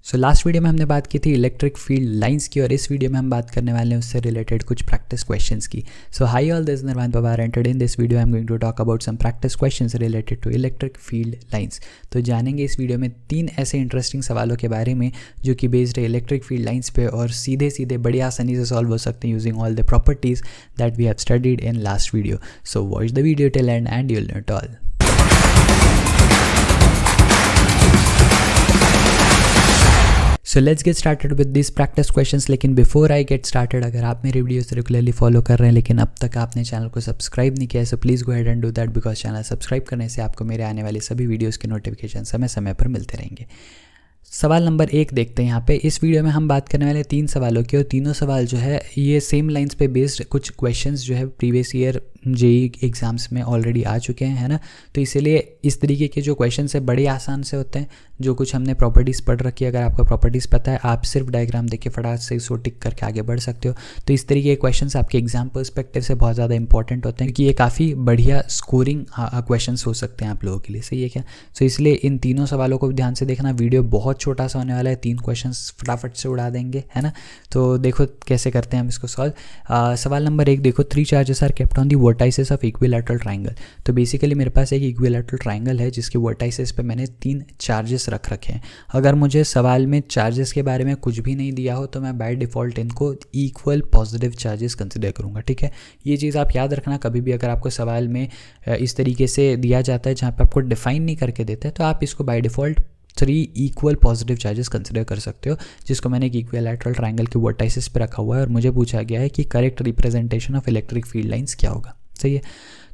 So last video में हमने बात की थी इलेक्ट्रिक फील्ड लाइंस की और इस वीडियो में हम बात करने वाले हैं उससे रिलेटेड कुछ प्रैक्टिस क्वेश्चंस की। So hi all, this is Nirvan Pawar and today in this video I am going to talk about some practice questions related to electric field lines. तो जानेंगे इस वीडियो में 3 ऐसे इंटरेस्टिंग सवालों के बारे में जो कि बेस्ड है इलेक्ट्रिक फील्ड लाइंस पे और सीधे सीधे बड़ी आसानी से सॉल्व हो सकते हैं using all the properties that we have studied in last video. So watch the video till end you will know it all. So let's get started with this practice questions. लेकिन before I get started, अगर आप मेरी videos regularly follow कर रहे हैं लेकिन अब तक आपने चैनल को सब्सक्राइब नहीं किया है, so please go head and do that because channel subscribe करने से आपको मेरे आने वाली सभी वीडियोस के नोटिफिकेशन समय समय पर मिलते रहेंगे। सवाल नंबर 1 देखते हैं यहाँ पे। इस वीडियो में हम बात करने वाले 3 सवालों की और तीनों सवाल जो है ये सेम लाइंस पे बेस्ड कुछ क्वेश्चंस जो है प्रीवियस ईयर जेईई एग्जाम्स में ऑलरेडी आ चुके हैं, है ना। तो इसीलिए इस तरीके के जो क्वेश्चंस है बड़े आसान से होते हैं। जो कुछ हमने प्रॉपर्टीज़ पढ़ रखी है, अगर आपको प्रॉपर्टीज़ पता है आप सिर्फ डायग्राम देख के फटाफट से इसको टिक करके आगे बढ़ सकते हो। तो इस तरीके के क्वेश्चंस आपके एग्जाम पर्सपेक्टिव से बहुत ज़्यादा इंपॉर्टेंट होते हैं क्योंकि ये काफ़ी बढ़िया स्कोरिंग क्वेश्चंस हो सकते हैं आप लोगों के लिए, सही है क्या। सो इसलिए इन तीनों सवालों को ध्यान से देखना। वीडियो बहुत छोटा सा होने वाला है, 3 क्वेश्चंस फटाफट से उड़ा देंगे, है ना। तो देखो कैसे करते हैं हम इसको सॉल्व। सवाल नंबर 1 देखो, 3 charges are kept on the vertices of equilateral triangle. तो बेसिकली मेरे पास एक इक्विलैटरल ट्राइंगल है जिसके वर्टाइसेस पे मैंने 3 चार्जेस रख रखे हैं। अगर मुझे सवाल में चार्जेस के बारे में कुछ भी नहीं दिया हो तो मैं बाय डिफ़ॉल्ट इनको इक्वल पॉजिटिव चार्जेस कंसिडर करूँगा, ठीक है। ये चीज़ आप याद रखना, कभी भी अगर आपको सवाल में इस तरीके से दिया जाता है जहाँ पे आपको डिफाइन नहीं करके देते हैं तो आप इसको by default 3 equal positive charges consider कर सकते हो, जिसको मैंने एक इक्विलैटरल ट्राइंगल के वर्टाइसेस पे रखा हुआ है और मुझे पूछा गया है कि correct representation of electric field lines क्या होगा, सही है।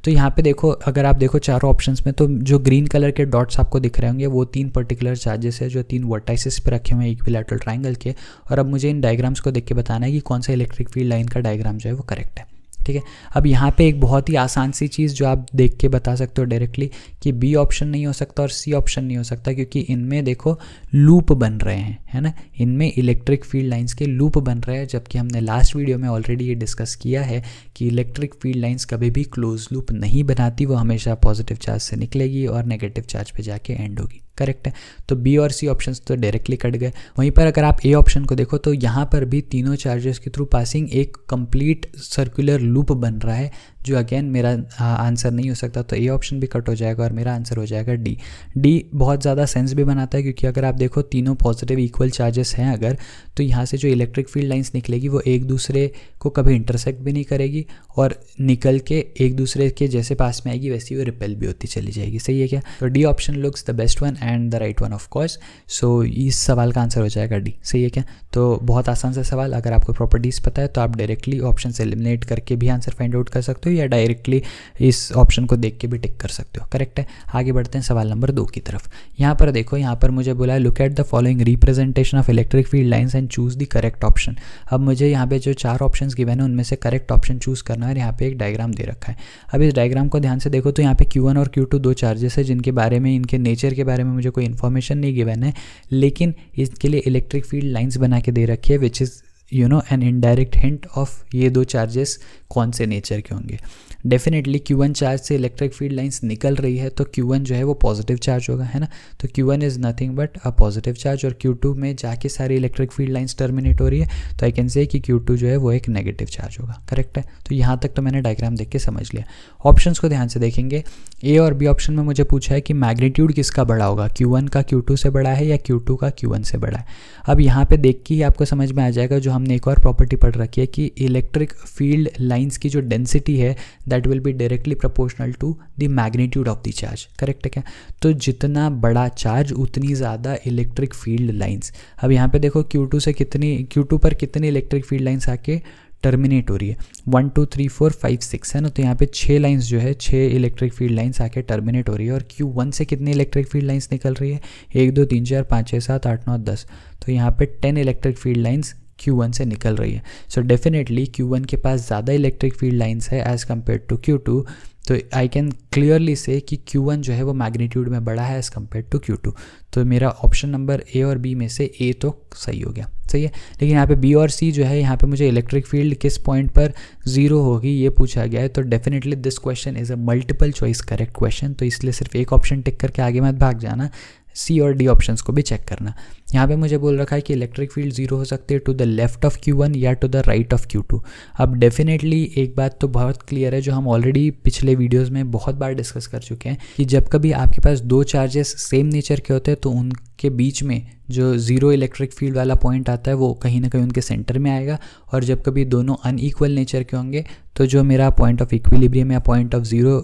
तो यहाँ पे देखो, अगर आप देखो चारों ऑप्शंस में तो जो ग्रीन कलर के डॉट्स आपको दिख रहे होंगे वो 3 पर्टिकुलर चार्जेस है जो 3 वर्टाइसेस पे रखे हुए हैं इक्विलैटरल ट्राइंगल के। और अब मुझे इन डायग्राम्स को देख के बताना है कि कौन सा इलेक्ट्रिक फील्ड लाइन का डायग्राम जो है वो करेक्ट है, ठीक है। अब यहाँ पे एक बहुत ही आसान सी चीज़ जो आप देख के बता सकते हो डायरेक्टली कि बी ऑप्शन नहीं हो सकता और सी ऑप्शन नहीं हो सकता क्योंकि इनमें देखो लूप बन रहे हैं, है ना। इनमें इलेक्ट्रिक फील्ड लाइंस के लूप बन रहे हैं, जबकि हमने लास्ट वीडियो में ऑलरेडी ये डिस्कस किया है कि इलेक्ट्रिक फील्ड लाइंस कभी भी क्लोज लूप नहीं बनाती, वो हमेशा पॉजिटिव चार्ज से निकलेगी और नेगेटिव चार्ज पे जाके एंड होगी, करेक्ट है। तो बी और सी ऑप्शंस तो डायरेक्टली कट गए। वहीं पर अगर आप ए ऑप्शन को देखो तो यहाँ पर भी तीनों चार्जेस के थ्रू पासिंग एक कंप्लीट सर्कुलर लूप बन रहा है जो अगेन मेरा आंसर नहीं हो सकता। तो ए ऑप्शन भी कट हो जाएगा और मेरा आंसर हो जाएगा डी। डी बहुत ज़्यादा सेंस भी बनाता है क्योंकि अगर आप देखो तीनों पॉजिटिव इक्वल चार्जेस हैं अगर, तो यहाँ से जो इलेक्ट्रिक फील्ड लाइंस निकलेगी वो एक दूसरे को कभी इंटरसेक्ट भी नहीं करेगी और निकल के एक दूसरे के जैसे पास में आएगी वैसी वो रिपेल भी होती चली जाएगी, सही है क्या। तो D option looks the best one and the right one of course. So इस सवाल का आंसर हो जाएगा डी, सही है क्या। तो बहुत आसान सा सवाल, अगर आपको प्रॉपर्टीज़ पता है तो आप डायरेक्टली ऑप्शन से एलिमिनेट करके भी आंसर फाइंड आउट कर सकते हो या डायरेक्टली इस ऑप्शन को देख के भी टिक कर सकते हो, करेक्ट है। आगे बढ़ते हैं सवाल नंबर 2 की तरफ। यहाँ पर देखो, यहाँ पर मुझे बोला है look at the following representation of electric field lines and choose the correct option. अब मुझे यहाँ पे जो 4 ऑप्शंस गिवन है उनमें से करेक्ट ऑप्शन चूज करना है और यहाँ पे एक डायग्राम दे रखा है। अब इस डायग्राम को ध्यान से देखो तो यहाँ पे Q1 और Q2 2 चार्जेस है जिनके बारे में, इनके नेचर के बारे में मुझे कोई इन्फॉर्मेशन नहीं गिवन है, लेकिन इसके लिए इलेक्ट्रिक फील्ड लाइंस बना के दे रखी है which is an indirect hint of ये 2 चार्जेस कौन से नेचर के होंगे। डेफिनेटली Q1 चार्ज से इलेक्ट्रिक फील्ड लाइंस निकल रही है तो Q1 जो है वो पॉजिटिव चार्ज होगा, है ना। तो Q1 is nothing but a positive charge और Q2 में जाके सारी इलेक्ट्रिक फील्ड लाइंस टर्मिनेट हो रही है तो आई कैन से कि Q2 जो है वो एक नेगेटिव चार्ज होगा, करेक्ट है। तो यहाँ तक तो मैंने डायग्राम देख के समझ लिया। ऑप्शंस को ध्यान से देखेंगे, ए और बी ऑप्शन में मुझे पूछा है कि मैग्नीट्यूड किसका बड़ा होगा, Q1 का Q2 से बड़ा है या Q2 का Q1 से बड़ा है। अब यहाँ पे देख के ही आपको समझ में आ जाएगा जो हमने एक और प्रॉपर्टी पढ़ रखी है कि इलेक्ट्रिक फील्ड लाइंस की जो डेंसिटी है that will be directly proportional to the magnitude of the charge, correct है क्या। तो जितना बड़ा चार्ज उतनी ज़्यादा इलेक्ट्रिक फील्ड लाइंस। अब यहाँ पे देखो Q2 पर कितनी इलेक्ट्रिक फील्ड लाइंस आके टर्मिनेट हो रही है, 1 2 3 4 5 6 है ना। तो यहाँ पे 6 लाइंस जो है 6 इलेक्ट्रिक फील्ड लाइंस आके टर्मिनेट हो रही है और Q1 से कितनी इलेक्ट्रिक फील्ड लाइंस निकल रही है, 1 2 3 4 5 6 7 8 9 10। तो यहाँ पे 10 इलेक्ट्रिक फील्ड लाइंस Q1 से निकल रही है। सो डेफिनेटली Q1 के पास ज़्यादा इलेक्ट्रिक फील्ड लाइंस है एज़ कम्पेयर टू Q2। तो आई कैन क्लियरली से कि Q1 जो है वो मैग्नीट्यूड में बड़ा है एज़ कम्पेयर टू Q2। तो मेरा ऑप्शन नंबर ए और बी में से ए तो सही हो गया, सही है। लेकिन यहाँ पे बी और सी जो है, यहाँ पे मुझे इलेक्ट्रिक फील्ड किस पॉइंट पर 0 होगी ये पूछा गया है। तो definitely this question is a multiple choice correct question, तो इसलिए सिर्फ एक ऑप्शन टिक करके आगे मत भाग जाना। सी और डी ऑप्शंस को भी चेक करना। यहाँ पे मुझे बोल रखा है कि इलेक्ट्रिक फील्ड जीरो हो सकते हैं to the left of Q1 या to the right of Q2। अब डेफिनेटली एक बात तो बहुत क्लियर है जो हम ऑलरेडी पिछले वीडियोस में बहुत बार डिस्कस कर चुके हैं कि जब कभी आपके पास दो चार्जेस सेम नेचर के होते हैं तो उनके बीच में जो ज़ीरो इलेक्ट्रिक फील्ड वाला पॉइंट आता है वो कहीं ना कहीं उनके सेंटर में आएगा, और जब कभी दोनों अनइक्वल नेचर के होंगे तो जो मेरा पॉइंट ऑफ इक्विलिब्रियम या point of zero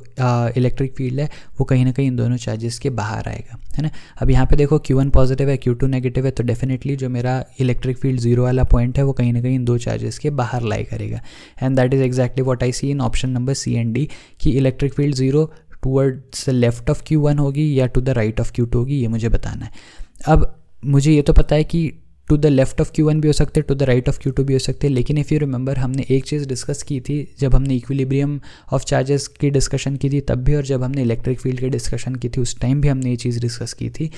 electric field है वो कहीं ना कहीं इन दोनों चार्जेस के बाहर आएगा, है ना। अब यहाँ पे देखो Q1 पॉजिटिव है, Q2 नेगेटिव है, तो डेफिनेटली जो मेरा इलेक्ट्रिक फील्ड जीरो वाला पॉइंट है वो कहीं ना कहीं इन दो चार्जेस के बाहर लाई करेगा। And that is exactly what I see in option number C and D कि electric field zero towards left of Q1 होगी या to the right of Q2 होगी, ये मुझे बताना है। अब मुझे ये तो पता है कि to the left of Q1 भी हो सकते हैं, to the right of Q2 भी हो सकते हैं, लेकिन इफ़ यू रिमेंबर हमने एक चीज़ डिस्कस की थी जब हमने इक्विलिब्रियम ऑफ चार्जेस की डिस्कशन की थी तब भी, और जब हमने इलेक्ट्रिक फील्ड की डिस्कशन की थी उस टाइम भी हमने ये चीज़ डिस्कस की थी।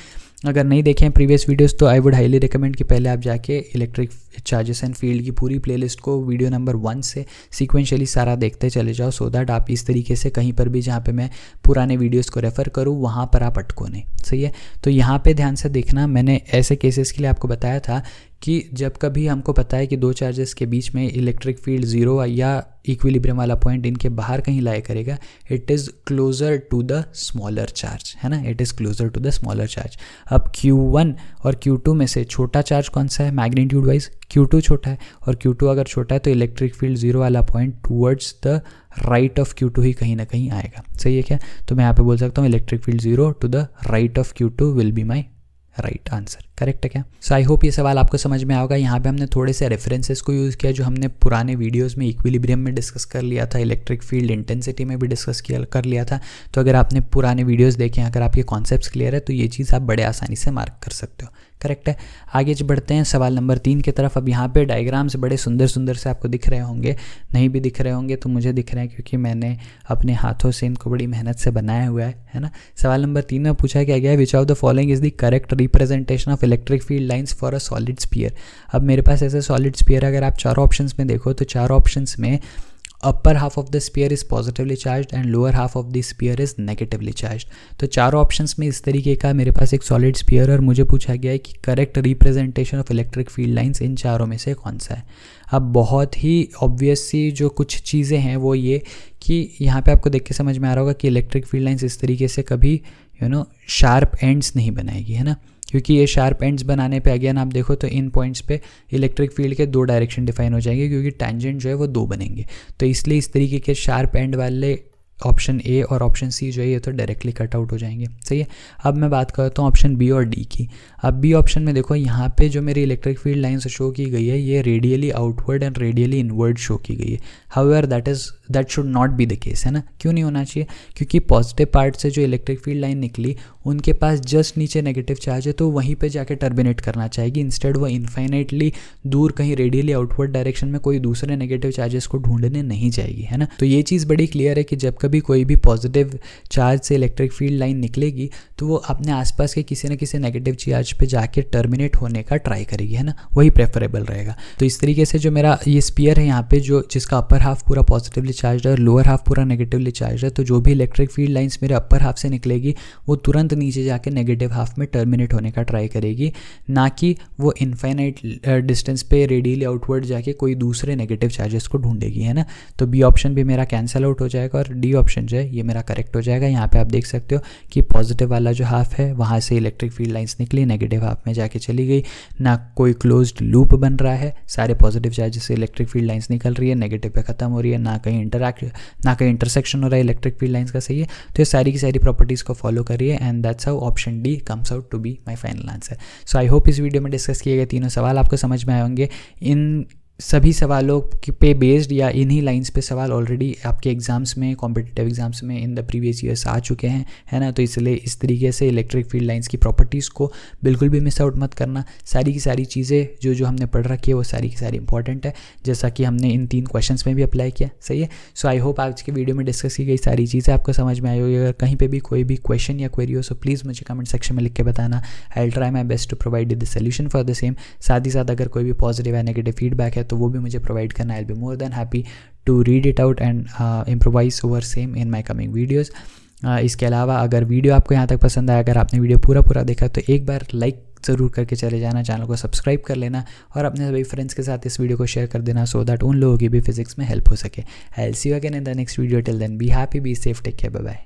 अगर नहीं देखें प्रीवियस वीडियोस तो आई वुड हाईली रिकमेंड कि पहले आप जाके इलेक्ट्रिक चार्जेस एंड फील्ड की पूरी प्लेलिस्ट को वीडियो नंबर 1 से सीक्वेंशियली सारा देखते चले जाओ, सो दैट आप इस तरीके से कहीं पर भी जहाँ पे मैं पुराने वीडियोस को रेफ़र करूँ वहाँ पर आप अटको नहीं, सही है। तो यहाँ पे ध्यान से देखना, मैंने ऐसे केसेस के लिए आपको बताया था कि जब कभी हमको पता है कि दो चार्जेस के बीच में इलेक्ट्रिक फील्ड ज़ीरो या इक्विलिब्रियम वाला पॉइंट इनके बाहर कहीं लाई करेगा, it is closer to the smaller charge, है ना, it is closer to the smaller charge. अब Q1 और Q2 में से छोटा चार्ज कौन सा है मैग्नीट्यूड वाइज? Q2 छोटा है, और Q2 अगर छोटा है तो इलेक्ट्रिक फील्ड जीरो वाला point towards the right of Q2 ही कहीं ना कहीं आएगा, सही है क्या। तो मैं यहाँ पे बोल सकता हूँ electric field zero to the right of Q2 will be my right answer, correct है क्या। सो आई होप ये सवाल आपको समझ में आएगा। यहाँ पे हमने थोड़े से रेफरेंसेस को यूज़ किया जो हमने पुराने वीडियोस में इक्विलिब्रियम में डिस्कस कर लिया था, इलेक्ट्रिक फील्ड इंटेंसिटी में भी डिस्कस कर लिया था। तो अगर आपने पुराने वीडियोस देखे हैं, अगर आपके कॉन्सेप्ट्स क्लियर है तो ये चीज़ आप बड़े आसानी से मार्क कर सकते हो, करेक्ट है। आगे बढ़ते हैं सवाल नंबर 3 की तरफ। अब यहाँ पे डायग्राम्स बड़े सुंदर सुंदर से आपको दिख रहे होंगे, नहीं भी दिख रहे होंगे तो मुझे दिख रहे हैं क्योंकि मैंने अपने हाथों से इनको बड़ी मेहनत से बनाया हुआ है ना। सवाल नंबर 3 में पूछा क्या गया है, which of the following is the correct representation of electric field lines for a solid sphere. अब मेरे पास ऐसे सॉलिड स्फीयर, अगर आप चारों ऑप्शंस में देखो तो चारों ऑप्शंस में upper half of the sphere is positively charged and lower half of the sphere is negatively charged. तो चारों ऑप्शंस में इस तरीके का मेरे पास एक सॉलिड स्पीयर और मुझे पूछा गया है कि correct representation of electric field lines in चारों में से कौन सा है। अब बहुत ही ऑब्वियस सी जो कुछ चीज़ें हैं वो ये कि यहाँ पे आपको देख के समझ में आ रहा होगा कि इलेक्ट्रिक फील्ड लाइंस इस तरीके से कभी शार्प एंड्स नहीं बनाएगी, है ना, क्योंकि ये शार्प एंड्स बनाने पे अगेन आप देखो तो इन पॉइंट्स पे इलेक्ट्रिक फील्ड के दो डायरेक्शन डिफाइन हो जाएंगे क्योंकि टैंजेंट जो है वो दो बनेंगे। तो इसलिए इस तरीके के शार्प एंड वाले ऑप्शन ए और ऑप्शन सी जो है ये तो डायरेक्टली कट आउट हो जाएंगे, सही है। अब मैं बात करता हूँ ऑप्शन बी और डी की। अब बी ऑप्शन में देखो यहाँ पे जो मेरी इलेक्ट्रिक फील्ड लाइन्स शो की गई है ये radially outward and radially inward show की गई है। However that should not be the case, है ना। क्यों नहीं होना चाहिए? क्योंकि पॉजिटिव पार्ट से जो इलेक्ट्रिक फील्ड लाइन निकली उनके पास जस्ट नीचे नेगेटिव चार्ज है तो वहीं पे जाके टर्मिनेट करना चाहेगी। इंस्टेड वो इन्फाइनाइटली दूर कहीं रेडियली आउटवर्ड डायरेक्शन में कोई दूसरे नेगेटिव चार्जेस को ढूंढने नहीं जाएगी, है ना। तो ये चीज़ बड़ी क्लियर है कि जब कभी कोई भी पॉजिटिव चार्ज से इलेक्ट्रिक फील्ड लाइन निकलेगी तो वो अपने आसपास के किसी न किसी नेगेटिव चार्ज पे जाके टर्मिनेट होने का ट्राई करेगी, है ना, वही प्रेफरेबल रहेगा। तो इस तरीके से जो मेरा ये स्पीयर है यहाँ पे जो जिसका अपर हाफ पूरा पॉजिटिवली चार्ज है और लोअर हाफ पूरा नेगेटिवली चार्ज है, तो जो भी इलेक्ट्रिक फील्ड लाइंस मेरे अपर हाफ से निकलेगी वो तुरंत नीचे जाके नेगेटिव हाफ में टर्मिनेट होने का ट्राई करेगी, ना कि वो इनफाइनाइट डिस्टेंस पे रेडियली आउटवर्ड जाके कोई दूसरे नेगेटिव चार्जेस को ढूंढेगी, है ना। तो बी ऑप्शन भी मेरा कैंसिल आउट हो जाएगा और डी ऑप्शन जो है ये मेरा करेक्ट हो जाएगा। यहाँ पे आप देख सकते हो कि पॉजिटिव वाला जो हाफ है वहाँ से इलेक्ट्रिक फील्ड लाइंस निकली, नेगेटिव हाफ में जाके चली गई, ना कोई क्लोज्ड लूप बन रहा है, सारे पॉजिटिव चार्जेस से इलेक्ट्रिक फील्ड लाइंस निकल रही है, नेगेटिव पे खत्म हो रही है, ना कहीं इंटरसेक्शन हो रहा है इलेक्ट्रिक फील्ड लाइंस का, सही है। तो ये सारी की सारी प्रॉपर्टीज़ को फॉलो करिए and that's how option D comes out to be my final answer. So I hope इस वीडियो में डिस्कस किए गए तीनों सवाल आपको समझ में आए होंगे। इन सभी सवालों पे बेस्ड या इन्हीं लाइंस पे सवाल ऑलरेडी आपके एग्जाम्स में, कॉम्पिटिटिव एग्जाम्स में इन द प्रीवियस ईयर्स आ चुके हैं, है ना। तो इसलिए इस तरीके से इलेक्ट्रिक फील्ड लाइंस की प्रॉपर्टीज़ को बिल्कुल भी मिस आउट मत करना। सारी की सारी चीज़ें जो हमने पढ़ रखी है वो सारी की सारी इंपॉर्टेंट है, जैसा कि हमने इन 3 क्वेश्चंस में भी अप्लाई किया, सही है। सो आई होप आज के वीडियो में डिस्कस की गई सारी चीज़ें आपको समझ में आई होगी। अगर कहीं पर भी कोई भी क्वेश्चन या क्वेरी हो सो प्लीज़ मुझे कमेंट सेक्शन में लिख के बताना। I will try my best to provide the solution for the same. साथ ही साथ अगर कोई भी पॉजिटिव या नेगेटिव फीडबैक है तो वो भी मुझे प्रोवाइड करना। I'll be more than happy to read it out and improvise over same in my coming videos. इसके अलावा अगर वीडियो आपको यहाँ तक पसंद आया, अगर आपने वीडियो पूरा देखा तो एक बार लाइक ज़रूर करके चले जाना, चैनल को सब्सक्राइब कर लेना और अपने सभी फ्रेंड्स के साथ इस वीडियो को शेयर कर देना सो दैट उन लोगों की भी फिजिक्स में हेल्प हो सके। I will see you again in the next video. Till then be happy, be safe, take care, bye bye.